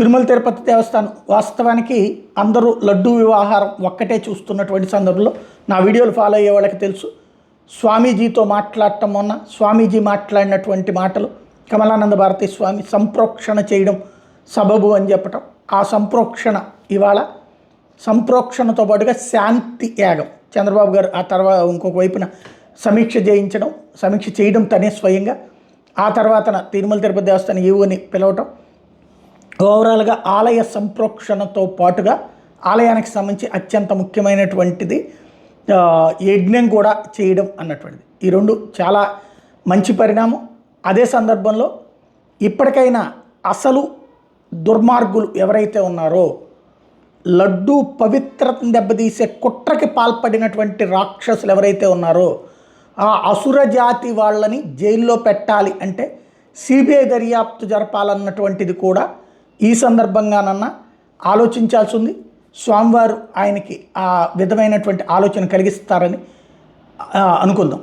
తిరుమల తిరుపతి దేవస్థానం వాస్తవానికి అందరూ లడ్డూ వ్యవహారం ఒక్కటే చూస్తున్నటువంటి సందర్భంలో నా వీడియోలు ఫాలో అయ్యే వాళ్ళకి తెలుసు. స్వామీజీతో మాట్లాడటం మొన్న స్వామీజీ మాట్లాడినటువంటి మాటలు కమలానంద భారతి స్వామి సంప్రోక్షణ చేయడం సబబు అని చెప్పటం, ఆ సంప్రోక్షణ ఇవాళ సంప్రోక్షణతో పాటుగా శాంతి యాగం చంద్రబాబు గారు ఆ తర్వాత ఇంకొక వైపున సమీక్ష చేయడం తనే స్వయంగా, ఆ తర్వాతన తిరుమల తిరుపతి దేవస్థానం ఈవోని పిలవటం, ఓవరాల్గా ఆలయ సంప్రోక్షణతో పాటుగా ఆలయానికి సంబంధించి అత్యంత ముఖ్యమైనటువంటిది యజ్ఞం కూడా చేయడం అన్నటువంటిది. ఈ రెండు చాలా మంచి పరిణామం. అదే సందర్భంలో ఇప్పటికైనా అసలు దుర్మార్గులు ఎవరైతే ఉన్నారో, లడ్డూ పవిత్రతను దెబ్బతీసే కుట్రకి పాల్పడినటువంటి రాక్షసులు ఎవరైతే ఉన్నారో ఆ అసుర జాతి వాళ్ళని జైల్లో పెట్టాలి అంటే సిబిఐ దర్యాప్తు జరపాలన్నటువంటిది కూడా ఈ సందర్భంగానన్నా ఆలోచించాల్సి ఉంది. స్వామివారు ఆయనకి ఆ విధమైనటువంటి ఆలోచన కలిగిస్తారని అనుకుందాం.